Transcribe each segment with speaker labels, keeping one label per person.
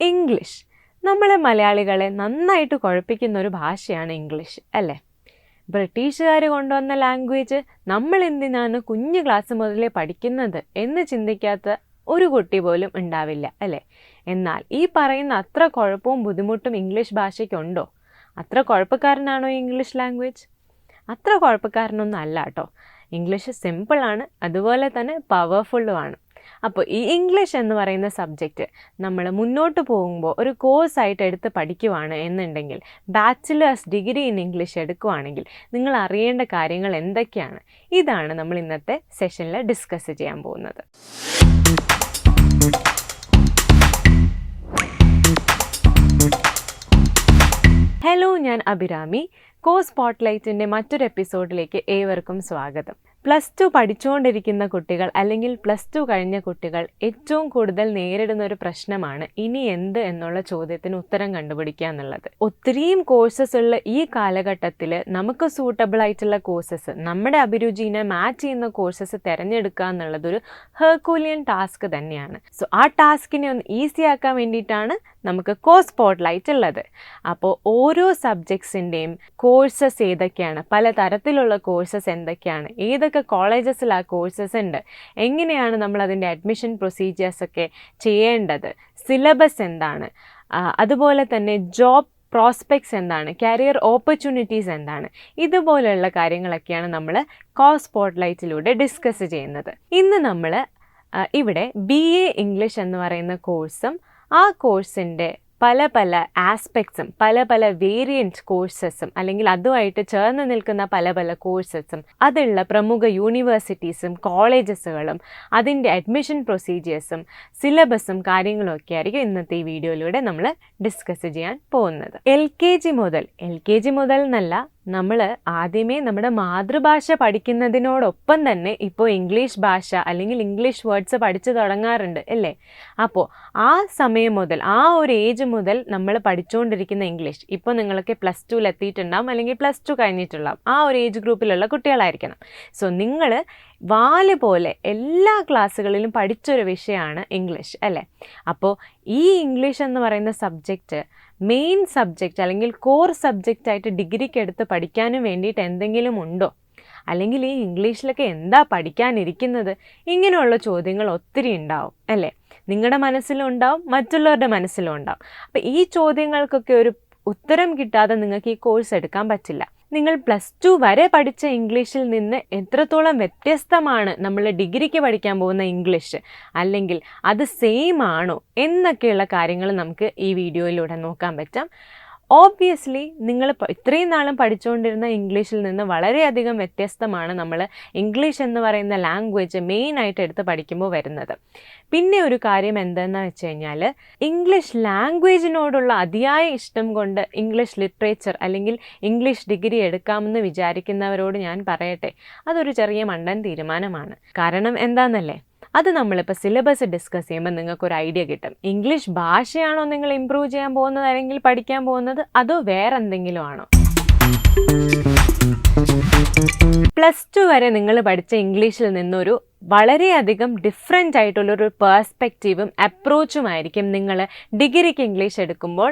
Speaker 1: English നമ്മളെ മലയാളികളെ നന്നായിട്ട് കുഴപ്പിക്കുന്ന ഒരു ഭാഷയാണ് ഇംഗ്ലീഷ് അല്ലേ? ബ്രിട്ടീഷുകാർ കൊണ്ടുവന്ന ലാംഗ്വേജ് നമ്മൾ എന്തിനാണ് കുഞ്ഞു ക്ലാസ് മുതലേ പഠിക്കുന്നത് എന്ന് ചിന്തിക്കാത്ത ഒരു കുട്ടി പോലും ഉണ്ടാവില്ല അല്ലേ? എന്നാൽ ഈ പറയുന്ന അത്ര കുഴപ്പവും ബുദ്ധിമുട്ടും ഇംഗ്ലീഷ് ഭാഷയ്ക്കുണ്ടോ? അത്ര കുഴപ്പക്കാരനാണോ ഇംഗ്ലീഷ് ലാംഗ്വേജ്? അത്ര കുഴപ്പക്കാരനൊന്നും അല്ല കേട്ടോ. ഇംഗ്ലീഷ് സിമ്പിളാണ്, അതുപോലെ തന്നെ പവർഫുള്ളുമാണ്. അപ്പോൾ ഈ ഇംഗ്ലീഷ് എന്ന് പറയുന്ന സബ്ജക്റ്റ് നമ്മൾ മുന്നോട്ട് പോകുമ്പോൾ ഒരു കോഴ്സായിട്ട് എടുത്ത് പഠിക്കുവാണ് എന്നുണ്ടെങ്കിൽ, ബാച്ചിലേഴ്സ് ഡിഗ്രി ഇൻ ഇംഗ്ലീഷ് എടുക്കുവാണെങ്കിൽ നിങ്ങൾ അറിയേണ്ട കാര്യങ്ങൾ എന്തൊക്കെയാണ്? ഇതാണ് നമ്മൾ ഇന്നത്തെ സെഷനിൽ ഡിസ്കസ് ചെയ്യാൻ പോകുന്നത്. ഹലോ, ഞാൻ അഭിരാമി. സ്പോട്ട്ലൈറ്റിൻ്റെ മറ്റൊരു എപ്പിസോഡിലേക്ക് ഏവർക്കും സ്വാഗതം. +2 പഠിച്ചുകൊണ്ടിരിക്കുന്ന കുട്ടികൾ അല്ലെങ്കിൽ +2 കഴിഞ്ഞ കുട്ടികൾ ഏറ്റവും കൂടുതൽ നേരിടുന്ന ഒരു പ്രശ്നമാണ് ഇനി എന്ത് എന്നുള്ള ചോദ്യത്തിന് ഉത്തരം കണ്ടുപിടിക്കുക എന്നുള്ളത്. ഒത്തിരിയും കോഴ്സസ് ഉള്ള ഈ കാലഘട്ടത്തിൽ നമുക്ക് സൂട്ടബിൾ ആയിട്ടുള്ള കോഴ്സസ്, നമ്മുടെ അഭിരുചിനെ മാച്ച് ചെയ്യുന്ന കോഴ്സസ് തിരഞ്ഞെടുക്കുക എന്നുള്ളതൊരു ഹെർക്കൂലിയൻ ടാസ്ക് തന്നെയാണ്. സോ ആ ടാസ്കിനെ ഒന്ന് ഈസി ആക്കാൻ വേണ്ടിയിട്ടാണ് നമുക്ക് സ്പോട്ട്ലൈറ്റ് ഉള്ളത്. അപ്പോൾ ഓരോ സബ്ജക്ട്സിൻ്റെയും കോഴ്സസ് ഏതൊക്കെയാണ്, പല തരത്തിലുള്ള കോഴ്സസ് എന്തൊക്കെയാണ്, ഏതൊക്കെ കോളേജസിൽ ആ കോഴ്സസ് ഉണ്ട്, എങ്ങനെയാണ് നമ്മൾ അതിൻ്റെ അഡ്മിഷൻ പ്രൊസീജിയേഴ്സൊക്കെ ചെയ്യേണ്ടത്, സിലബസ് എന്താണ്, അതുപോലെ തന്നെ ജോബ് പ്രോസ്പെക്ട്സ് എന്താണ്, കരിയർ ഓപ്പർച്യൂണിറ്റീസ് എന്താണ്, ഇതുപോലെയുള്ള കാര്യങ്ങളൊക്കെയാണ് നമ്മൾ സ്പോട്ട്ലൈറ്റിലൂടെ ഡിസ്കസ് ചെയ്യുന്നത്. ഇന്ന് നമ്മൾ ഇവിടെ BA ഇംഗ്ലീഷ് എന്ന് പറയുന്ന കോഴ്സും ആ കോഴ്സിൻ്റെ പല പല ആസ്പെക്ട്സും പല പല വേരിയൻറ്റ് കോഴ്സസും അല്ലെങ്കിൽ അതുമായിട്ട് ചേർന്ന് നിൽക്കുന്ന പല പല കോഴ്സസും അതുള്ള പ്രമുഖ യൂണിവേഴ്സിറ്റീസും കോളേജസുകളും അതിൻ്റെ അഡ്മിഷൻ പ്രൊസീജിയേഴ്സും സിലബസും കാര്യങ്ങളും ഒക്കെ ആയിരിക്കും ഇന്നത്തെ ഈ വീഡിയോയിലൂടെ നമ്മൾ ഡിസ്കസ് ചെയ്യാൻ പോകുന്നത്. LKG മുതൽ എന്നല്ല, നമ്മൾ ആദ്യമേ നമ്മുടെ മാതൃഭാഷ പഠിക്കുന്നതിനോടൊപ്പം തന്നെ ഇപ്പോൾ ഇംഗ്ലീഷ് ഭാഷ അല്ലെങ്കിൽ ഇംഗ്ലീഷ് വേർഡ്സ് പഠിച്ചു തുടങ്ങാറുണ്ട് അല്ലേ? അപ്പോൾ ആ സമയം മുതൽ, ആ ഒരു ഏജ് മുതൽ നമ്മൾ പഠിച്ചുകൊണ്ടിരിക്കുന്ന ഇംഗ്ലീഷ്, ഇപ്പോൾ നിങ്ങളൊക്കെ +2 എത്തിയിട്ടുണ്ടാവും അല്ലെങ്കിൽ +2 കഴിഞ്ഞിട്ടുണ്ടാവും, ആ ഒരു ഏജ് ഗ്രൂപ്പിലുള്ള കുട്ടികളായിരിക്കണം. സോ നിങ്ങൾ വാല് പോലെ എല്ലാ ക്ലാസ്സുകളിലും പഠിച്ചൊരു വിഷയമാണ് ഇംഗ്ലീഷ് അല്ലേ? അപ്പോൾ ഈ ഇംഗ്ലീഷ് എന്ന് പറയുന്ന സബ്ജക്റ്റ് മെയിൻ സബ്ജക്റ്റ് അല്ലെങ്കിൽ കോർ സബ്ജക്റ്റായിട്ട് ഡിഗ്രിക്ക് എടുത്ത് പഠിക്കാനും വേണ്ടിയിട്ട് എന്തെങ്കിലും ഉണ്ടോ? അല്ലെങ്കിൽ ഈ ഇംഗ്ലീഷിലൊക്കെ എന്താ പഠിക്കാനിരിക്കുന്നത്? ഇങ്ങനെയുള്ള ചോദ്യങ്ങൾ ഒത്തിരി ഉണ്ടാവും അല്ലേ? നിങ്ങളുടെ മനസ്സിലും ഉണ്ടാവും, മറ്റുള്ളവരുടെ മനസ്സിലും ഉണ്ടാവും. അപ്പോൾ ഈ ചോദ്യങ്ങൾക്കൊക്കെ ഒരു ഉത്തരം കിട്ടാതെ നിങ്ങൾക്ക് ഈ കോഴ്സ് എടുക്കാൻ പറ്റില്ല. നിങ്ങൾ +2 വരെ പഠിച്ച ഇംഗ്ലീഷിൽ നിന്ന് എത്രത്തോളം വ്യത്യസ്തമാണ് നമ്മൾ ഡിഗ്രിക്ക് പഠിക്കാൻ പോകുന്ന ഇംഗ്ലീഷ്, അല്ലെങ്കിൽ അത് സെയിം ആണോ എന്നൊക്കെയുള്ള കാര്യങ്ങൾ നമുക്ക് ഈ വീഡിയോയിലൂടെ നോക്കാൻ പറ്റാം. ഓബ്വിയസ്ലി നിങ്ങൾ ഇത്രയും നാളും പഠിച്ചുകൊണ്ടിരുന്ന ഇംഗ്ലീഷിൽ നിന്ന് വളരെയധികം വ്യത്യസ്തമാണ് നമ്മൾ ഇംഗ്ലീഷ് എന്ന് പറയുന്ന ലാംഗ്വേജ് മെയിനായിട്ട് എടുത്ത് പഠിക്കുമ്പോൾ വരുന്നത്. പിന്നെ ഒരു കാര്യം എന്തെന്ന് വെച്ച് കഴിഞ്ഞാൽ, ഇംഗ്ലീഷ് ലാംഗ്വേജിനോടുള്ള അതിയായ ഇഷ്ടം കൊണ്ട് ഇംഗ്ലീഷ് ലിറ്ററേച്ചർ അല്ലെങ്കിൽ ഇംഗ്ലീഷ് ഡിഗ്രി എടുക്കാമെന്ന് വിചാരിക്കുന്നവരോട് ഞാൻ പറയട്ടെ, അതൊരു ചെറിയ മണ്ടൻ തീരുമാനമാണ്. കാരണം എന്താണെന്നല്ലേ, അത് നമ്മളിപ്പോൾ സിലബസ് ഡിസ്കസ് ചെയ്യുമ്പോൾ നിങ്ങൾക്കൊരു ഐഡിയ കിട്ടും. ഇംഗ്ലീഷ് ഭാഷയാണോ നിങ്ങൾ ഇമ്പ്രൂവ് ചെയ്യാൻ പോകുന്നത് അല്ലെങ്കിൽ പഠിക്കാൻ പോകുന്നത്, അതോ വേറെ എന്തെങ്കിലും ആണോ? +2 വരെ നിങ്ങൾ പഠിച്ച ഇംഗ്ലീഷിൽ നിന്നൊരു വളരെയധികം ഡിഫറെൻ്റ് ആയിട്ടുള്ളൊരു പേഴ്സ്പെക്റ്റീവും അപ്രോച്ചുമായിരിക്കും നിങ്ങൾ ഡിഗ്രിക്ക് ഇംഗ്ലീഷ് എടുക്കുമ്പോൾ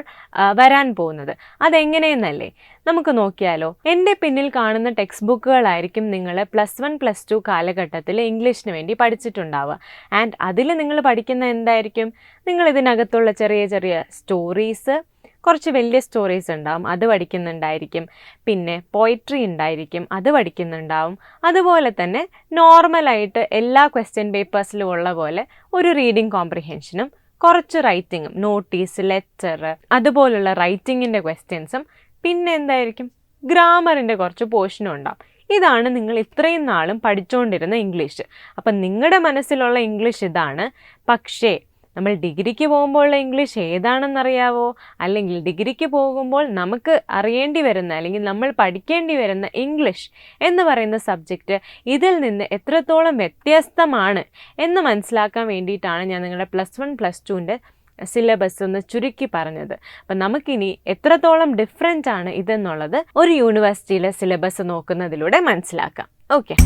Speaker 1: വരാൻ പോകുന്നത്. അതെങ്ങനെയെന്നല്ലേ നമുക്ക് നോക്കിയാലോ. എൻ്റെ പിന്നിൽ കാണുന്ന ടെക്സ്റ്റ് ബുക്കുകളായിരിക്കും നിങ്ങൾ +1 +2 കാലഘട്ടത്തിൽ ഇംഗ്ലീഷിന് വേണ്ടി പഠിച്ചിട്ടുണ്ടാവുക. ആൻഡ് അതിൽ നിങ്ങൾ പഠിക്കുന്ന എന്തായിരിക്കും? നിങ്ങൾ ഇതിനകത്തുള്ള ചെറിയ ചെറിയ സ്റ്റോറീസ്, കുറച്ച് വലിയ സ്റ്റോറീസ് ഉണ്ടാവും, അത് പഠിക്കുന്നുണ്ടായിരിക്കും. പിന്നെ പോയിട്രി ഉണ്ടായിരിക്കും, അത് പഠിക്കുന്നുണ്ടാവും. അതുപോലെ തന്നെ നോർമലായിട്ട് എല്ലാ ക്വസ്റ്റ്യൻ പേപ്പേഴ്സിലും ഉള്ള പോലെ ഒരു റീഡിങ് കോംപ്രിഹെൻഷനും കുറച്ച് റൈറ്റിങ്ങും, നോട്ടീസ്, ലെറ്റർ, അതുപോലുള്ള റൈറ്റിങ്ങിൻ്റെ ക്വസ്റ്റ്യൻസും, പിന്നെ എന്തായിരിക്കും, ഗ്രാമറിൻ്റെ കുറച്ച് പോർഷനും ഉണ്ടാവും. ഇതാണ് നിങ്ങൾ ഇത്രയും നാളും പഠിച്ചുകൊണ്ടിരുന്ന ഇംഗ്ലീഷ്. അപ്പം നിങ്ങളുടെ മനസ്സിലുള്ള ഇംഗ്ലീഷ് ഇതാണ്. പക്ഷേ നമ്മൾ ഡിഗ്രിക്ക് പോകുമ്പോഴുള്ള ഇംഗ്ലീഷ് ഏതാണെന്നറിയാവോ? അല്ലെങ്കിൽ ഡിഗ്രിക്ക് പോകുമ്പോൾ നമുക്ക് അറിയേണ്ടി വരുന്ന അല്ലെങ്കിൽ നമ്മൾ പഠിക്കേണ്ടി വരുന്ന ഇംഗ്ലീഷ് എന്ന് പറയുന്ന സബ്ജക്റ്റ് ഇതിൽ നിന്ന് എത്രത്തോളം വ്യത്യസ്തമാണ് എന്ന് മനസ്സിലാക്കാൻ വേണ്ടിയിട്ടാണ് ഞാൻ നിങ്ങളുടെ +1 +2ൻ്റെ സിലബസ് ഒന്ന് ചുരുക്കി പറഞ്ഞത്. അപ്പം നമുക്കിനി എത്രത്തോളം ഡിഫറെൻ്റ് ആണ് ഇതെന്നുള്ളത് ഒരു യൂണിവേഴ്സിറ്റിയിലെ സിലബസ് നോക്കുന്നതിലൂടെ മനസ്സിലാക്കാം. ഓക്കെ.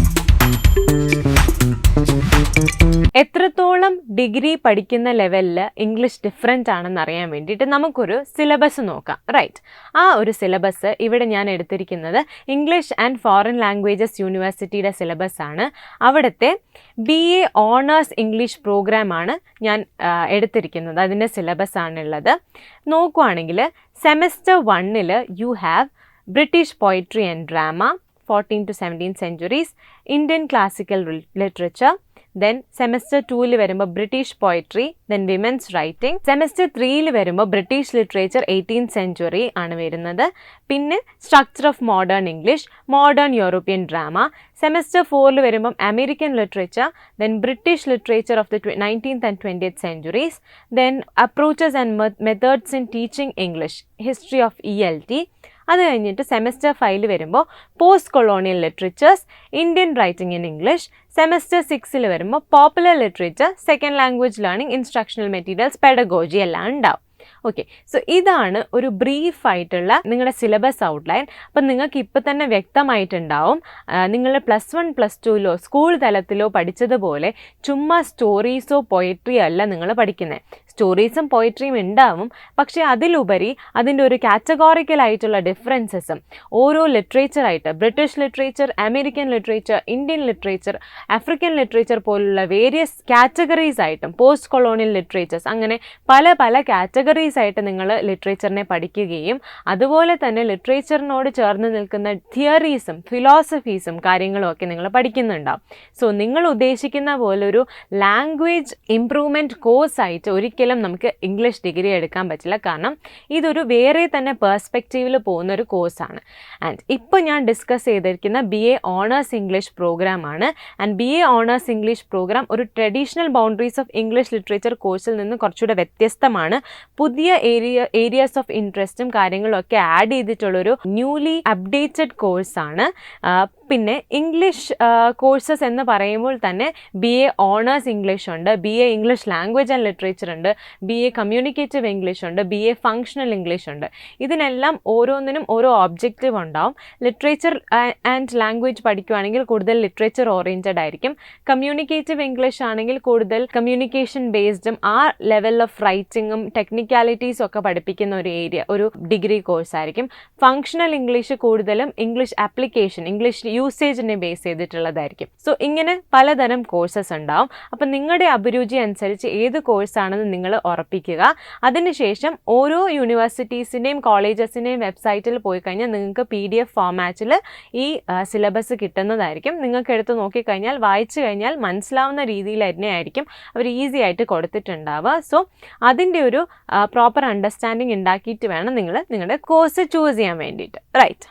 Speaker 1: എത്രത്തോളം ഡിഗ്രി പഠിക്കുന്ന ലെവലിൽ ഇംഗ്ലീഷ് ഡിഫറെൻ്റ് ആണെന്ന് അറിയാൻ വേണ്ടിയിട്ട് നമുക്കൊരു സിലബസ് നോക്കാം. റൈറ്റ്, ആ ഒരു സിലബസ് ഇവിടെ ഞാൻ എടുത്തിരിക്കുന്നത് ഇംഗ്ലീഷ് ആൻഡ് ഫോറിൻ ലാംഗ്വേജസ് യൂണിവേഴ്സിറ്റിയുടെ സിലബസ് ആണ്. അവിടുത്തെ BA ഓണേഴ്സ് ഇംഗ്ലീഷ് പ്രോഗ്രാമാണ് ഞാൻ എടുത്തിരിക്കുന്നത്. അതിൻ്റെ സിലബസ് ആണുള്ളത്. നോക്കുവാണെങ്കിൽ semester 1 you have British poetry and drama 14 to 17 centuries, Indian classical literature. Then semester 2 വരുമ്പോൾ British poetry, then women's writing. Semester 3 വരുമ്പോൾ ബ്രിട്ടീഷ് ലിറ്ററേച്ചർ 18th century ആണ് വരുന്നത്. പിന്നെ structure of modern English, modern European drama. Semester 4 വരുമ്പം American literature, then British literature of the 19th and 20th centuries, then approaches and methods in teaching English, history of ELT. അത് കഴിഞ്ഞിട്ട് semester 5 വരുമ്പോൾ post colonial literatures, Indian writing in English. Semester 6 വരുമ്പോൾ popular literature, second language learning, instructional materials, pedagogy എല്ലാം ഉണ്ടാവും. Okay, so ഇതാണ് ഒരു ബ്രീഫായിട്ടുള്ള നിങ്ങളുടെ syllabus outline. അപ്പം നിങ്ങൾക്ക് ഇപ്പം തന്നെ വ്യക്തമായിട്ടുണ്ടാവും നിങ്ങൾ +1 +2 സ്കൂൾ തലത്തിലോ പഠിച്ചതുപോലെ ചുമ്മാ സ്റ്റോറീസോ പോയട്രിയോ അല്ല നിങ്ങൾ പഠിക്കുന്നത്. സ്റ്റോറീസും പോയട്രിയും ഉണ്ടാവും, പക്ഷേ അതിലുപരി അതിൻ്റെ ഒരു കാറ്റഗോറിക്കലായിട്ടുള്ള ഡിഫറൻസസും ഓരോ ലിറ്ററേച്ചറായിട്ട് British literature, American literature, Indian literature, African literature പോലുള്ള വേരിയസ് കാറ്റഗറീസ് ആയിട്ടും പോസ്റ്റ് കൊളോണിയൽ ലിറ്ററേച്ചേഴ്സ്, അങ്ങനെ പല പല കാറ്റഗറീസ് ആയിട്ട് നിങ്ങൾ ലിറ്ററേച്ചറിനെ പഠിക്കുകയും അതുപോലെ തന്നെ ലിറ്ററേച്ചറിനോട് ചേർന്ന് നിൽക്കുന്ന തിയറീസും ഫിലോസഫീസും കാര്യങ്ങളും ഒക്കെ നിങ്ങൾ പഠിക്കുന്നുണ്ടാവും. സോ നിങ്ങൾ ഉദ്ദേശിക്കുന്ന പോലൊരു ലാംഗ്വേജ് ഇംപ്രൂവ്മെൻറ്റ് കോഴ്സായിട്ട് ഒരിക്കലും നമുക്ക് ഇംഗ്ലീഷ് ഡിഗ്രി എടുക്കാൻ പറ്റില്ല. കാരണം ഇതൊരു വേറെ തന്നെ പെർസ്പെക്റ്റീവിൽ പോകുന്ന ഒരു കോഴ്സാണ്. ആൻഡ് ഇപ്പോൾ ഞാൻ ഡിസ്കസ് ചെയ്തിരിക്കുന്ന BA ഓണേഴ്സ് ഇംഗ്ലീഷ് പ്രോഗ്രാമാണ്. And BA honours English programme ഒരു traditional boundaries of English literature കോഴ്സിൽ നിന്ന് കുറച്ചുകൂടെ വ്യത്യസ്തമാണ്. പുതിയ ഏരിയാസ് ഓഫ് ഇൻട്രസ്റ്റും കാര്യങ്ങളും ഒക്കെ ആഡ് ചെയ്തിട്ടുള്ളൊരു ന്യൂലി അപ്ഡേറ്റഡ് കോഴ്സാണ്. പിന്നെ ഇംഗ്ലീഷ് കോഴ്സസ് എന്ന് പറയുമ്പോൾ തന്നെ BA ഓണേഴ്സ് ഇംഗ്ലീഷ് ഉണ്ട്, BA English language and literature ഉണ്ട്, BA കമ്മ്യൂണിക്കേറ്റീവ് ഇംഗ്ലീഷ് ഉണ്ട്, BA ഫങ്ഷണൽ ഇംഗ്ലീഷ് ഉണ്ട്. ഇതിനെല്ലാം ഓരോന്നിനും ഓരോ ഒബ്ജക്റ്റീവ് ഉണ്ടാവും. ലിറ്ററേച്ചർ ആൻഡ് ലാംഗ്വേജ് പഠിക്കുകയാണെങ്കിൽ കൂടുതൽ ലിറ്ററേച്ചർ ഓറിയൻറ്റഡ് ആയിരിക്കും. കമ്മ്യൂണിക്കേറ്റീവ് ഇംഗ്ലീഷ് ആണെങ്കിൽ കൂടുതൽ കമ്മ്യൂണിക്കേഷൻ ബേസ്ഡും ആ ലെവൽ ഓഫ് റൈറ്റിങ്ങും ടെക്നിക്കാലിറ്റീസും ഒക്കെ പഠിപ്പിക്കുന്ന ഒരു ഡിഗ്രി കോഴ്സ് ആയിരിക്കും. ഫങ്ഷണൽ ഇംഗ്ലീഷ് കൂടുതലും ഇംഗ്ലീഷ് ആപ്ലിക്കേഷൻ, ഇംഗ്ലീഷ് യൂസേജിനെ ബേസ് ചെയ്തിട്ടുള്ളതായിരിക്കും. സോ ഇങ്ങനെ പലതരം കോഴ്സസ് ഉണ്ടാവും. അപ്പം നിങ്ങളുടെ അഭിരുചി അനുസരിച്ച് ഏത് കോഴ്സാണെന്ന് നിങ്ങൾ ഉറപ്പിക്കുക. അതിനുശേഷം ഓരോ യൂണിവേഴ്സിറ്റീസിൻ്റെയും കോളേജസിൻ്റെയും വെബ്സൈറ്റിൽ പോയി കഴിഞ്ഞാൽ നിങ്ങൾക്ക് PDF ഫോമാറ്റിൽ ഈ സിലബസ് കിട്ടുന്നതായിരിക്കും. നിങ്ങൾക്ക് എടുത്ത് നോക്കിക്കഴിഞ്ഞാൽ വായിച്ചു കഴിഞ്ഞാൽ മനസ്സിലാവുന്ന രീതിയിൽ തന്നെയായിരിക്കും അവർ ഈസി ആയിട്ട് കൊടുത്തിട്ടുണ്ടാവുക. സോ അതിൻ്റെ ഒരു പ്രോപ്പർ അണ്ടർസ്റ്റാൻഡിങ് ഉണ്ടാക്കിയിട്ട് വേണം നിങ്ങൾ നിങ്ങളുടെ കോഴ്സ് ചൂസ് ചെയ്യാൻ വേണ്ടിയിട്ട്. റൈറ്റ്,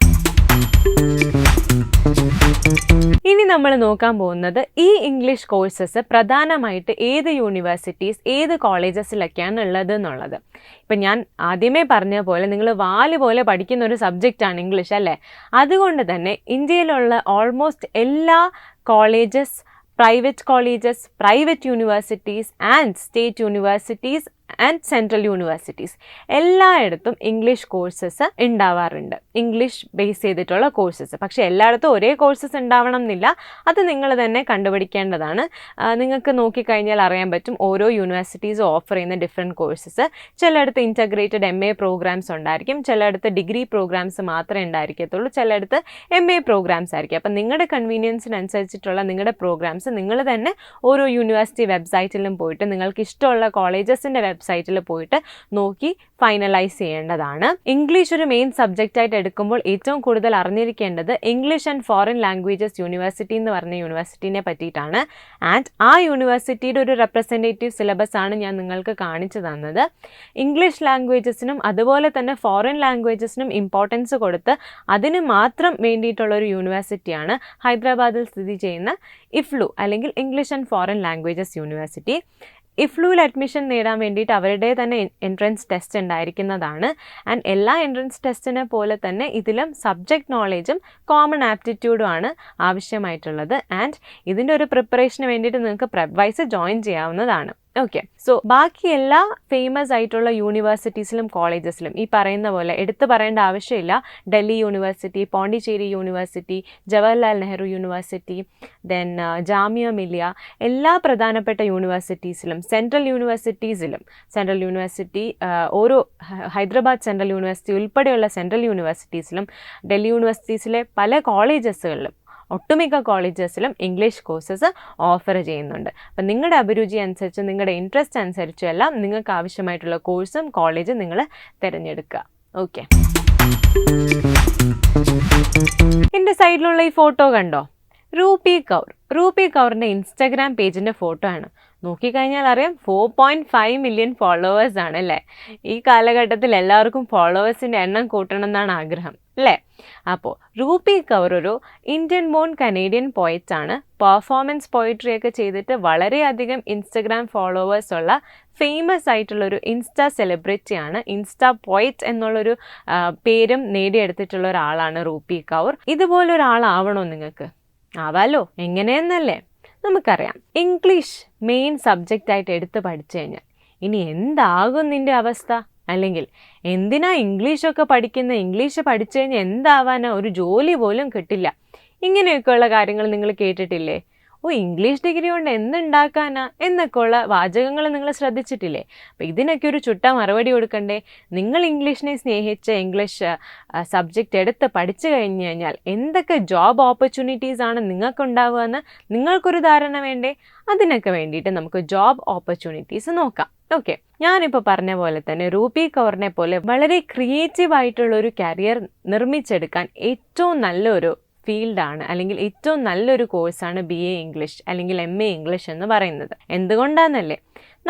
Speaker 1: ഇനി നമ്മൾ നോക്കാൻ പോകുന്നത് ഈ ഇംഗ്ലീഷ് കോഴ്സസ് പ്രധാനമായിട്ട് ഏത് യൂണിവേഴ്സിറ്റീസ്, ഏത് കോളേജസിലൊക്കെയാണ് ഉള്ളത് എന്നുള്ളത്. ഇപ്പം ഞാൻ ആദ്യമേ പറഞ്ഞ പോലെ നിങ്ങൾ വാല് പോലെ പഠിക്കുന്ന ഒരു സബ്ജക്റ്റാണ് ഇംഗ്ലീഷ് അല്ലേ. അതുകൊണ്ട് തന്നെ ഇന്ത്യയിലുള്ള ഓൾമോസ്റ്റ് എല്ലാ colleges, private universities and state universities and central universities എല്ലായിടത്തും ഇംഗ്ലീഷ് കോഴ്സസ് ഉണ്ടാവാറുണ്ട്, ഇംഗ്ലീഷ് ബേസ് ചെയ്തിട്ടുള്ള കോഴ്സസ്. പക്ഷേ എല്ലായിടത്തും ഒരേ കോഴ്സസ് ഉണ്ടാവണം എന്നില്ല, അത് നിങ്ങൾ തന്നെ കണ്ടുപിടിക്കേണ്ടതാണ്. നിങ്ങൾക്ക് നോക്കിക്കഴിഞ്ഞാൽ അറിയാൻ പറ്റും ഓരോ യൂണിവേഴ്സിറ്റീസും ഓഫർ ചെയ്യുന്ന ഡിഫറെൻറ്റ് കോഴ്സസ്. ചിലയിടത്ത് ഇൻറ്റഗ്രേറ്റഡ് MA പ്രോഗ്രാംസ് ഉണ്ടായിരിക്കും, ചിലയിടത്ത് ഡിഗ്രി പ്രോഗ്രാംസ് മാത്രമേ ഉണ്ടായിരിക്കത്തുള്ളൂ, ചിലയിടത്ത് MA പ്രോഗ്രാംസ് ആയിരിക്കും. അപ്പം നിങ്ങളുടെ കൺവീനിയൻസിനനുസരിച്ചിട്ടുള്ള നിങ്ങളുടെ പ്രോഗ്രാംസ് നിങ്ങൾ തന്നെ ഓരോ യൂണിവേഴ്സിറ്റി വെബ്സൈറ്റിലും പോയിട്ട് നിങ്ങൾക്ക് ഇഷ്ടമുള്ള കോളേജസിൻ്റെ വെബ്സൈറ്റിൽ പോയിട്ട് നോക്കി ഫൈനലൈസ് ചെയ്യേണ്ടതാണ്. ഇംഗ്ലീഷ് ഒരു മെയിൻ സബ്ജക്റ്റായിട്ട് എടുക്കുമ്പോൾ ഏറ്റവും കൂടുതൽ അറിഞ്ഞിരിക്കേണ്ടത് English and foreign languages university എന്ന് പറഞ്ഞ യൂണിവേഴ്സിറ്റീനെ പറ്റിയിട്ടാണ്. ആൻഡ് ആ യൂണിവേഴ്സിറ്റിയുടെ ഒരു റെപ്രസെൻറ്റേറ്റീവ് സിലബസ് ആണ് ഞാൻ നിങ്ങൾക്ക് കാണിച്ചു തന്നത്. ഇംഗ്ലീഷ് ലാംഗ്വേജസിനും അതുപോലെ തന്നെ ഫോറിൻ ലാംഗ്വേജസിനും ഇമ്പോർട്ടൻസ് കൊടുത്ത് അതിന് മാത്രം വേണ്ടിയിട്ടുള്ളൊരു യൂണിവേഴ്സിറ്റിയാണ് ഹൈദരാബാദിൽ സ്ഥിതി ചെയ്യുന്ന IFLU അല്ലെങ്കിൽ English and foreign languages university. IFLUവിൽ അഡ്മിഷൻ നേടാൻ വേണ്ടിയിട്ട് അവരുടെ തന്നെ എൻട്രൻസ് ടെസ്റ്റ് ഉണ്ടായിരിക്കുന്നതാണ്. ആൻഡ് എല്ലാ എൻട്രൻസ് ടെസ്റ്റിനെ പോലെ തന്നെ ഇതിലും സബ്ജക്റ്റ് നോളേജും കോമൺ ആപ്റ്റിറ്റ്യൂഡും ആണ് ആവശ്യമായിട്ടുള്ളത്. ആൻഡ് ഇതിൻ്റെ ഒരു പ്രിപ്പറേഷന് വേണ്ടിയിട്ട് നിങ്ങൾക്ക് പ്രെപ്വൈസ് ജോയിൻ ചെയ്യാവുന്നതാണ്. ഓക്കെ, സോ ബാക്കി എല്ലാ ഫേമസ് ആയിട്ടുള്ള യൂണിവേഴ്സിറ്റീസിലും കോളേജസിലും ഈ പറയുന്ന പോലെ എടുത്തു പറയേണ്ട ആവശ്യമില്ല. Delhi university, Pondicherry university, Jawaharlal Nehru university, then Jamia Millia, എല്ലാ പ്രധാനപ്പെട്ട യൂണിവേഴ്സിറ്റീസിലും സെൻട്രൽ യൂണിവേഴ്സിറ്റി ഓരോ ഹൈദരാബാദ് സെൻട്രൽ യൂണിവേഴ്സിറ്റി ഉൾപ്പെടെയുള്ള സെൻട്രൽ യൂണിവേഴ്സിറ്റീസിലും ഡൽഹി യൂണിവേഴ്സിറ്റീസിലെ പല കോളേജസുകളിലും ഒട്ടുമിക്ക കോളേജസിലും ഇംഗ്ലീഷ് കോഴ്സസ് ഓഫർ ചെയ്യുന്നുണ്ട്. അപ്പം നിങ്ങളുടെ അഭിരുചി അനുസരിച്ച് നിങ്ങളുടെ ഇൻട്രസ്റ്റ് അനുസരിച്ചും എല്ലാം നിങ്ങൾക്ക് ആവശ്യമായിട്ടുള്ള കോഴ്സും കോളേജും നിങ്ങൾ തിരഞ്ഞെടുക്കുക. ഓക്കെ, എൻ്റെ സൈഡിലുള്ള ഈ ഫോട്ടോ കണ്ടോ? റൂപി കൗറിൻ്റെ ഇൻസ്റ്റാഗ്രാം പേജിൻ്റെ ഫോട്ടോ ആണ്. നോക്കിക്കഴിഞ്ഞാൽ അറിയാം 4.5 മില്യൺ ഫോളോവേഴ്സ് ആണ് അല്ലേ. ഈ കാലഘട്ടത്തിൽ എല്ലാവർക്കും ഫോളോവേഴ്സിൻ്റെ എണ്ണം കൂട്ടണം എന്നാണ് ആഗ്രഹം അല്ലേ. അപ്പോൾ റൂപി കൗർ ഒരു ഇന്ത്യൻ ബോൺ കനേഡിയൻ പോയറ്റ് ആണ്. പെർഫോമൻസ് പോയിട്രി ഒക്കെ ചെയ്തിട്ട് വളരെയധികം ഇൻസ്റ്റഗ്രാം ഫോളോവേഴ്സ് ഉള്ള ഫേമസ് ആയിട്ടുള്ളൊരു ഇൻസ്റ്റാ സെലിബ്രിറ്റിയാണ്. ഇൻസ്റ്റാ പോയറ്റ് എന്നുള്ളൊരു പേരും നേടിയെടുത്തിട്ടുള്ള ഒരാളാണ് റൂപി കൗർ. ഇതുപോലൊരാളാവണോ നിങ്ങൾക്ക്? ആവാലോ. എങ്ങനെയെന്നല്ലേ നമുക്കറിയാം. ഇംഗ്ലീഷ് മെയിൻ സബ്ജക്റ്റ് ആയിട്ട് എടുത്ത് പഠിച്ചു കഴിഞ്ഞാൽ ഇനി എന്താകും നിൻ്റെ അവസ്ഥ? അല്ലെങ്കിൽ എന്തിനാ ഇംഗ്ലീഷൊക്കെ പഠിക്കുന്നത്? ഇംഗ്ലീഷ് പഠിച്ചു കഴിഞ്ഞാൽ എന്താവാനാ? ഒരു ജോലി പോലും കിട്ടില്ല. ഇങ്ങനെയൊക്കെയുള്ള കാര്യങ്ങൾ നിങ്ങൾ കേട്ടിട്ടില്ലേ? ഇംഗ്ലീഷ് ഡിഗ്രി കൊണ്ട് എന്തുണ്ടാക്കാനാ എന്നൊക്കെയുള്ള വാചകങ്ങൾ നിങ്ങൾ ശ്രദ്ധിച്ചിട്ടില്ലേ? അപ്പം ഇതിനൊക്കെ ഒരു ചുട്ട മറുപടി കൊടുക്കണ്ടേ? നിങ്ങൾ ഇംഗ്ലീഷിനെ സ്നേഹിച്ച് ഇംഗ്ലീഷ് സബ്ജക്റ്റ് എടുത്ത് പഠിച്ചു കഴിഞ്ഞു കഴിഞ്ഞാൽ എന്തൊക്കെ ജോബ് ഓപ്പർച്യൂണിറ്റീസ് ആണ് നിങ്ങൾക്കുണ്ടാവുക എന്ന് നിങ്ങൾക്കൊരു ധാരണ വേണ്ടേ? അതിനൊക്കെ വേണ്ടിയിട്ട് നമുക്ക് ജോബ് ഓപ്പർച്യൂണിറ്റീസ് നോക്കാം. ഓക്കെ, ഞാനിപ്പോൾ പറഞ്ഞ പോലെ തന്നെ റൂപി കൗറിനെ പോലെ വളരെ ക്രിയേറ്റീവ് ആയിട്ടുള്ള ഒരു കരിയർ നിർമ്മിച്ചെടുക്കാൻ ഏറ്റവും നല്ലൊരു ഫീൽഡാണ് അല്ലെങ്കിൽ ഏറ്റവും നല്ലൊരു കോഴ്സാണ് BA ഇംഗ്ലീഷ് അല്ലെങ്കിൽ MA ഇംഗ്ലീഷ് എന്ന് പറയുന്നത്. എന്തുകൊണ്ടാണെന്നല്ലേ,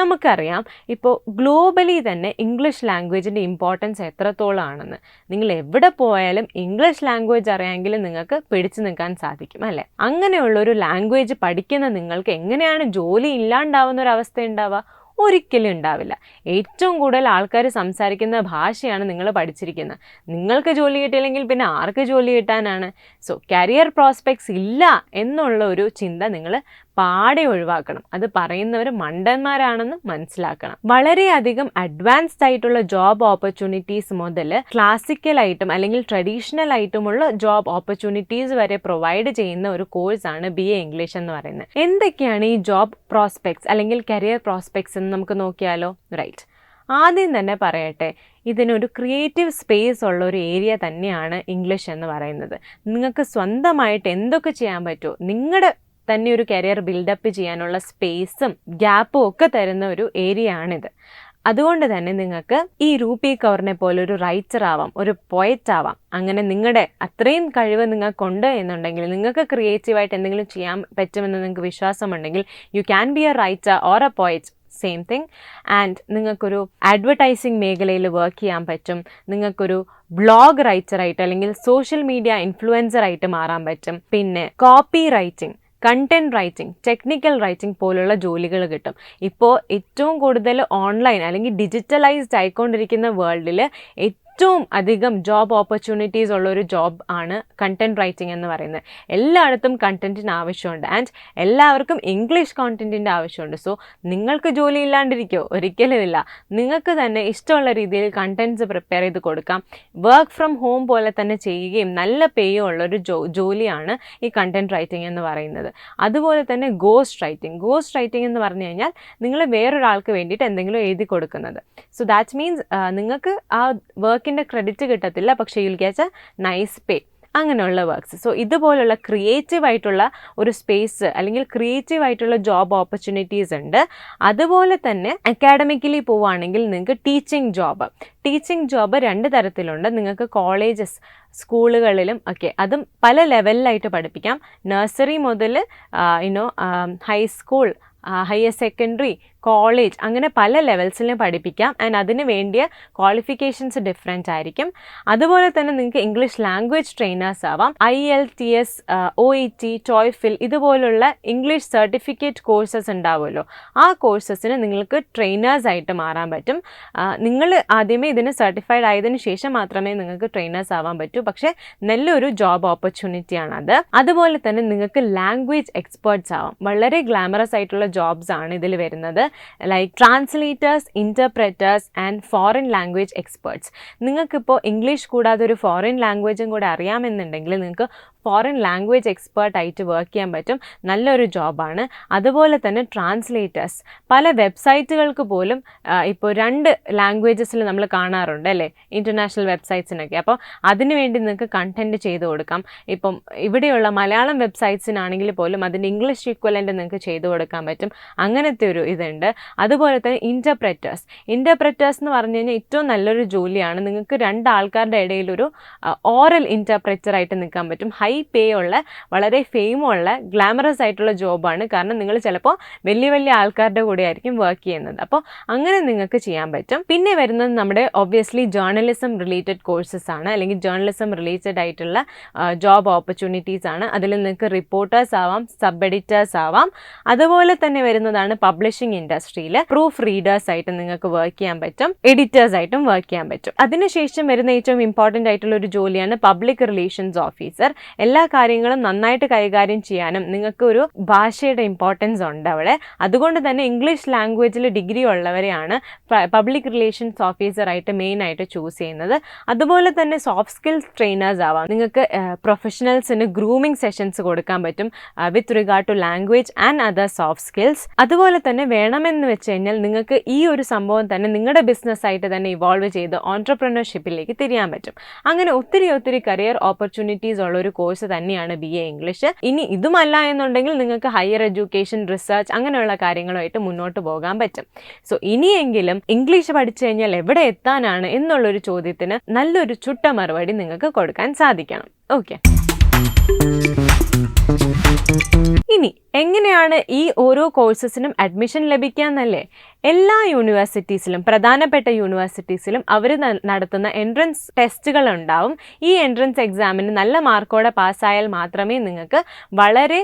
Speaker 1: നമുക്കറിയാം ഇപ്പോൾ ഗ്ലോബലി തന്നെ ഇംഗ്ലീഷ് ലാംഗ്വേജിൻ്റെ ഇമ്പോർട്ടൻസ് എത്രത്തോളം ആണെന്ന്. നിങ്ങൾ എവിടെ പോയാലും ഇംഗ്ലീഷ് ലാംഗ്വേജ് അറിയാമെങ്കിൽ നിങ്ങൾക്ക് പിടിച്ചു നിൽക്കാൻ സാധിക്കും അല്ലേ. അങ്ങനെയുള്ളൊരു ലാംഗ്വേജ് പഠിക്കുന്ന നിങ്ങൾക്ക് എങ്ങനെയാണ് ജോലി ഇല്ലാണ്ടാവുന്ന ഒരു അവസ്ഥ ഉണ്ടാവുക? ഒരിക്കലും ഉണ്ടാവില്ല. ഏറ്റവും കൂടുതൽ ആൾക്കാർ സംസാരിക്കുന്ന ഭാഷയാണ് നിങ്ങൾ പഠിച്ചിരിക്കുന്നത്. നിങ്ങൾക്ക് ജോലി കിട്ടിയില്ലെങ്കിൽ പിന്നെ ആർക്ക് ജോലി കിട്ടാനാണ്? സോ കരിയർ പ്രോസ്പെക്ട്സ് ഇല്ല എന്നുള്ള ഒരു ചിന്ത നിങ്ങൾ പാടെ ഒഴിവാക്കണം. അത് പറയുന്നവർ മണ്ടന്മാരാണെന്ന് മനസ്സിലാക്കണം. വളരെയധികം അഡ്വാൻസ്ഡ് ആയിട്ടുള്ള ജോബ് ഓപ്പർച്യൂണിറ്റീസ് മുതൽ ക്ലാസിക്കലായിട്ടും അല്ലെങ്കിൽ ട്രഡീഷണൽ ആയിട്ടുമുള്ള ജോബ് ഓപ്പർച്യൂണിറ്റീസ് വരെ പ്രൊവൈഡ് ചെയ്യുന്ന ഒരു കോഴ്സാണ് BA ഇംഗ്ലീഷ് എന്ന് പറയുന്നത്. എന്തൊക്കെയാണ് ഈ ജോബ് പ്രോസ്പെക്ട്സ് അല്ലെങ്കിൽ കരിയർ പ്രോസ്പെക്ട്സ് എന്ന് നമുക്ക് നോക്കിയാലോ? റൈറ്റ്, ആദ്യം തന്നെ പറയട്ടെ, ഇതിനൊരു ക്രിയേറ്റീവ് സ്പേസ് ഉള്ള ഒരു ഏരിയ തന്നെയാണ് ഇംഗ്ലീഷ് എന്ന് പറയുന്നത്. നിങ്ങൾക്ക് സ്വന്തമായിട്ട് എന്തൊക്കെ ചെയ്യാൻ പറ്റുമോ, നിങ്ങളുടെ തന്നെ ഒരു കരിയർ ബിൽഡപ്പ് ചെയ്യാനുള്ള സ്പേസും ഗ്യാപ്പും ഒക്കെ തരുന്ന ഒരു ഏരിയ ആണിത്. അതുകൊണ്ട് തന്നെ നിങ്ങൾക്ക് ഈ റൂപി കൗറിനെ പോലെ ഒരു റൈറ്റർ ആവാം, ഒരു പോയറ്റ് ആവാം. അങ്ങനെ നിങ്ങളുടെ അത്രയും കഴിവ് നിങ്ങൾക്കുണ്ട് എന്നുണ്ടെങ്കിൽ, നിങ്ങൾക്ക് ക്രിയേറ്റീവായിട്ട് എന്തെങ്കിലും ചെയ്യാൻ പറ്റുമെന്ന് നിങ്ങൾക്ക് വിശ്വാസമുണ്ടെങ്കിൽ, you can be a writer or a poet, same thing. And നിങ്ങൾക്കൊരു അഡ്വർടൈസിങ് മേഖലയിൽ വർക്ക് ചെയ്യാൻ പറ്റും. നിങ്ങൾക്കൊരു ബ്ലോഗ് റൈറ്ററായിട്ട് അല്ലെങ്കിൽ സോഷ്യൽ മീഡിയ ഇൻഫ്ലുവൻസറായിട്ട് മാറാൻ പറ്റും. പിന്നെ copy writing, content writing, technical writing പോലുള്ള ജോലികൾ കിട്ടും. ഇപ്പോൾ ഏറ്റവും കൂടുതൽ ഓൺലൈൻ അല്ലെങ്കിൽ ഡിജിറ്റലൈസ്ഡ് ആയിക്കൊണ്ടിരിക്കുന്ന വേൾഡിൽ ഏറ്റവും അധികം ജോബ് ഓപ്പർച്യൂണിറ്റീസ് ഉള്ളൊരു ജോബ് ആണ് കണ്ടന്റ് റൈറ്റിംഗ് എന്ന് പറയുന്നത്. എല്ലായിടത്തും കണ്ടന്റിന് ആവശ്യമുണ്ട് ആൻഡ് എല്ലാവർക്കും ഇംഗ്ലീഷ് കോണ്ടന്റിൻ്റെ ആവശ്യമുണ്ട്. സോ നിങ്ങൾക്ക് ജോലി ഇല്ലാണ്ടിരിക്കുമോ? ഒരിക്കലും ഇല്ല. നിങ്ങൾക്ക് തന്നെ ഇഷ്ടമുള്ള രീതിയിൽ കണ്ടന്റ്സ് പ്രിപ്പയർ ചെയ്ത് കൊടുക്കാം. വർക്ക് ഫ്രം ഹോം പോലെ തന്നെ ചെയ്യുകയും നല്ല പേയും ഉള്ളൊരു ജോലിയാണ് ഈ കണ്ടന്റ് റൈറ്റിംഗ് എന്ന് പറയുന്നത്. അതുപോലെ തന്നെ ഗോസ്റ്റ് റൈറ്റിംഗ് എന്ന് പറഞ്ഞു കഴിഞ്ഞാൽ നിങ്ങൾ വേറൊരാൾക്ക് വേണ്ടിയിട്ട് എന്തെങ്കിലും എഴുതി കൊടുക്കുന്നത്. സോ ദാറ്റ് മീൻസ് നിങ്ങൾക്ക് ആ വർക്കിൻ്റെ ക്രെഡിറ്റ് കിട്ടത്തില്ല, പക്ഷേ യുൽ ഗെറ്റ് എ നൈസ് പേ, അങ്ങനെയുള്ള വർക്ക്സ്. സോ ഇതുപോലുള്ള ക്രിയേറ്റീവ് ആയിട്ടുള്ള ഒരു സ്പേസ് അല്ലെങ്കിൽ ക്രിയേറ്റീവ് ആയിട്ടുള്ള ജോബ് ഓപ്പർച്യൂണിറ്റീസ് ഉണ്ട്. അതുപോലെ തന്നെ അക്കാഡമിക്കലി പോവുകയാണെങ്കിൽ നിങ്ങൾക്ക് ടീച്ചിങ് ജോബ് 2 തരത്തിലുണ്ട്. നിങ്ങൾക്ക് കോളേജസ്, സ്കൂളുകളിലും ഒക്കെ അതും പല ലെവലിലായിട്ട് പഠിപ്പിക്കാം. നഴ്സറി മുതൽ ഹൈസ്കൂൾ, ഹയർ സെക്കൻഡറി, കോളേജ്, അങ്ങനെ പല ലെവൽസിലും പഠിപ്പിക്കാം. ആൻഡ് അതിന് വേണ്ടിയ ക്വാളിഫിക്കേഷൻസ് ഡിഫറെൻ്റ് ആയിരിക്കും. അതുപോലെ തന്നെ നിങ്ങൾക്ക് ഇംഗ്ലീഷ് ലാംഗ്വേജ് ട്രെയിനേഴ്സ് ആവാം. IELTS, OET, TOEFL ഇതുപോലുള്ള ഇംഗ്ലീഷ് സർട്ടിഫിക്കറ്റ് കോഴ്സസ് ഉണ്ടാവുമല്ലോ. ആ കോഴ്സസിന് നിങ്ങൾക്ക് ട്രെയിനേഴ്സായിട്ട് മാറാൻ പറ്റും. നിങ്ങൾ ആദ്യമേ ഇതിന് സർട്ടിഫൈഡ് ആയതിനു ശേഷം മാത്രമേ നിങ്ങൾക്ക് ട്രെയിനേഴ്സ് ആവാൻ പറ്റൂ. പക്ഷേ നല്ലൊരു ജോബ് ഓപ്പർച്യൂണിറ്റിയാണ് അത്. അതുപോലെ തന്നെ നിങ്ങൾക്ക് ലാംഗ്വേജ് എക്സ്പേർട്സ് ആവാം. വളരെ ഗ്ലാമറസ് ആയിട്ടുള്ള ജോബ്സ് ആണ് ഇതിൽ വരുന്നത്. Like translators, interpreters and foreign language experts. നിങ്ങൾക്കിപ്പോൾ ഇംഗ്ലീഷ് കൂടാതെ ഒരു ഫോറിൻ ലാംഗ്വേജും കൂടെ അറിയാമെന്നുണ്ടെങ്കിൽ നിങ്ങൾക്ക് ഫോറിൻ ലാംഗ്വേജ് എക്സ്പേർട്ടായിട്ട് വർക്ക് ചെയ്യാൻ പറ്റും. നല്ലൊരു ജോബാണ്. അതുപോലെ തന്നെ ട്രാൻസ്ലേറ്റേഴ്സ്, പല വെബ്സൈറ്റുകൾക്ക് പോലും ഇപ്പോൾ 2 ലാംഗ്വേജസിൽ നമ്മൾ കാണാറുണ്ട് അല്ലേ, ഇൻ്റർനാഷണൽ വെബ്സൈറ്റ്സിനൊക്കെ. അപ്പോൾ അതിനുവേണ്ടി നിങ്ങൾക്ക് കണ്ടൻറ്റ് ചെയ്ത് കൊടുക്കാം. ഇപ്പം ഇവിടെയുള്ള മലയാളം വെബ്സൈറ്റ്സിനാണെങ്കിൽ പോലും അതിൻ്റെ ഇംഗ്ലീഷ് ഈക്വലൻ്റ് നിങ്ങൾക്ക് ചെയ്ത് കൊടുക്കാൻ പറ്റും. അങ്ങനത്തെ ഒരു ഇതുണ്ട്. അതുപോലെ തന്നെ ഇൻ്റർപ്രറ്റേഴ്സ് എന്ന് പറഞ്ഞു കഴിഞ്ഞാൽ ഏറ്റവും നല്ലൊരു ജോലിയാണ്. നിങ്ങൾക്ക് 2 ആൾക്കാരുടെ ഇടയിലൊരു ഓറൽ ഇൻ്റർപ്രറ്ററായിട്ട് നിൽക്കാൻ പറ്റും. ഹൈ പേ ഉള്ള, വളരെ ഫെയിമുള്ള, ഗ്ലാമറസ് ആയിട്ടുള്ള ജോബാണ്. കാരണം നിങ്ങൾ ചിലപ്പോൾ വലിയ വലിയ ആൾക്കാരുടെ കൂടെ ആയിരിക്കും വർക്ക് ചെയ്യുന്നത്. അപ്പോൾ അങ്ങനെ നിങ്ങൾക്ക് ചെയ്യാൻ പറ്റും. പിന്നെ വരുന്നത് നമ്മുടെ ഒബ്വിയസ്ലി ജേർണലിസം റിലേറ്റഡ് കോഴ്സസ് ആണ്, അല്ലെങ്കിൽ ജേർണലിസം റിലേറ്റഡ് ആയിട്ടുള്ള ജോബ് ഓപ്പർച്യൂണിറ്റീസ് ആണ്. അതിൽ നിങ്ങൾക്ക് റിപ്പോർട്ടേഴ്സ് ആവാം, സബ് എഡിറ്റേഴ്സ് ആവാം. അതുപോലെ തന്നെ വരുന്നതാണ് പബ്ലിഷിംഗ് ഇൻഡസ്ട്രിയിൽ പ്രൂഫ് റീഡേഴ്സ് ആയിട്ട് നിങ്ങൾക്ക് വർക്ക് ചെയ്യാൻ പറ്റും, എഡിറ്റേഴ്സ് ആയിട്ടും വർക്ക് ചെയ്യാൻ പറ്റും. അതിനുശേഷം വരുന്ന ഏറ്റവും ഇമ്പോർട്ടൻ്റ് ആയിട്ടുള്ള ഒരു ജോലിയാണ് പബ്ലിക് റിലേഷൻസ് ഓഫീസർ. എല്ലാ കാര്യങ്ങളും നന്നായിട്ട് കൈകാര്യം ചെയ്യാനും നിങ്ങൾക്ക് ഒരു ഭാഷയുടെ ഇമ്പോർട്ടൻസ് ഉണ്ട് അവിടെ. അതുകൊണ്ട് തന്നെ ഇംഗ്ലീഷ് ലാംഗ്വേജിൽ ഡിഗ്രി ഉള്ളവരെയാണ് പബ്ലിക് റിലേഷൻസ് ഓഫീസറായിട്ട് മെയിനായിട്ട് ചൂസ് ചെയ്യുന്നത്. അതുപോലെ തന്നെ സോഫ്റ്റ് സ്കിൽസ് ട്രെയിനേഴ്സ് ആവാം. നിങ്ങൾക്ക് പ്രൊഫഷണൽസിന് ഗ്രൂമിംഗ് സെഷൻസ് കൊടുക്കാൻ പറ്റും with regard to language and other soft skills. അതുപോലെ തന്നെ വേണമെന്ന് വെച്ച് കഴിഞ്ഞാൽ നിങ്ങൾക്ക് ഈ ഒരു സംഭവം തന്നെ നിങ്ങളുടെ ബിസിനസ്സായിട്ട് തന്നെ ഇവോൾവ് ചെയ്ത് ഓൺട്രപ്രണർഷിപ്പിലേക്ക് തിരിയാൻ പറ്റും. അങ്ങനെ ഒത്തിരി കരിയർ ഓപ്പർച്യൂണിറ്റീസ് ഉള്ള ഒരു കോഴ്സ് തന്നെയാണ് BA ഇംഗ്ലീഷ്. ഇനി ഇതുമല്ല എന്നുണ്ടെങ്കിൽ നിങ്ങൾക്ക് ഹയർ എഡ്യൂക്കേഷൻ, റിസർച്ച് അങ്ങനെയുള്ള കാര്യങ്ങളുമായിട്ട് മുന്നോട്ട് പോകാൻ പറ്റും. സോ ഇനിയെങ്കിലും ഇംഗ്ലീഷ് പഠിച്ചു കഴിഞ്ഞാൽ എവിടെ എത്താനാണ് എന്നുള്ളൊരു ചോദ്യത്തിന് നല്ലൊരു ചുട്ട മറുപടി നിങ്ങൾക്ക് കൊടുക്കാൻ സാധിക്കണം. ഓക്കെ, ഇനി എങ്ങനെയാണ് ഈ ഓരോ കോഴ്സസിനും അഡ്മിഷൻ ലഭിക്കാന്നല്ലേ? എല്ലാ യൂണിവേഴ്സിറ്റീസിലും, പ്രധാനപ്പെട്ട യൂണിവേഴ്സിറ്റീസിലും അവർ നടത്തുന്ന എൻട്രൻസ് ടെസ്റ്റുകൾ ഉണ്ടാവും. ഈ എൻട്രൻസ് എക്സാമിന് നല്ല മാർക്കോടെ പാസ്സായാൽ മാത്രമേ നിങ്ങൾക്ക് വളരെ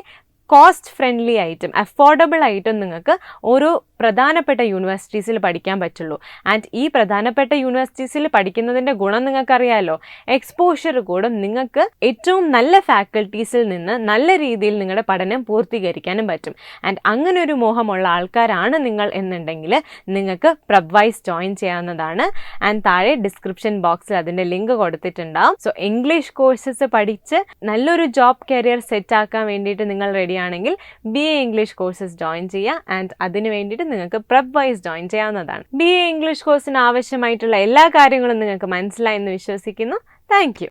Speaker 1: കോസ്റ്റ് ഫ്രണ്ട്ലി ആയിട്ടും അഫോർഡബിൾ ആയിട്ടും നിങ്ങൾക്ക് ഓരോ പ്രധാനപ്പെട്ട യൂണിവേഴ്സിറ്റീസിൽ പഠിക്കാൻ പറ്റുള്ളൂ. ആൻഡ് ഈ പ്രധാനപ്പെട്ട യൂണിവേഴ്സിറ്റീസിൽ പഠിക്കുന്നതിൻ്റെ ഗുണം നിങ്ങൾക്കറിയാമല്ലോ, എക്സ്പോഷർ കൂടും. നിങ്ങൾക്ക് ഏറ്റവും നല്ല ഫാക്കൽറ്റീസിൽ നിന്ന് നല്ല രീതിയിൽ നിങ്ങളുടെ പഠനം പൂർത്തീകരിക്കാനും പറ്റും. ആൻഡ് അങ്ങനെ ഒരു മോഹമുള്ള ആൾക്കാരാണ് നിങ്ങൾ എന്നുണ്ടെങ്കിൽ നിങ്ങൾക്ക് പ്രെപ്വൈസ് ജോയിൻ ചെയ്യാവുന്നതാണ്. ആൻഡ് താഴെ ഡിസ്ക്രിപ്ഷൻ ബോക്സിൽ അതിൻ്റെ ലിങ്ക് കൊടുത്തിട്ടുണ്ടാവും. സോ ഇംഗ്ലീഷ് കോഴ്സസ് പഠിച്ച് നല്ലൊരു ജോബ് കരിയർ സെറ്റ് ആക്കാൻ വേണ്ടിയിട്ട് നിങ്ങൾ റെഡിയാണെങ്കിൽ BA ഇംഗ്ലീഷ് കോഴ്സസ് ജോയിൻ ചെയ്യുക. ആൻഡ് അതിന് വേണ്ടിയിട്ട് നിങ്ങൾക്ക് പ്രെപ്വൈസ് ജോയിൻ ചെയ്യാവുന്നതാണ്. BA ഇംഗ്ലീഷ് കോഴ്സിന് ആവശ്യമായിട്ടുള്ള എല്ലാ കാര്യങ്ങളും നിങ്ങൾക്ക് മനസ്സിലായെന്ന് വിശ്വസിക്കുന്നു. Thank you.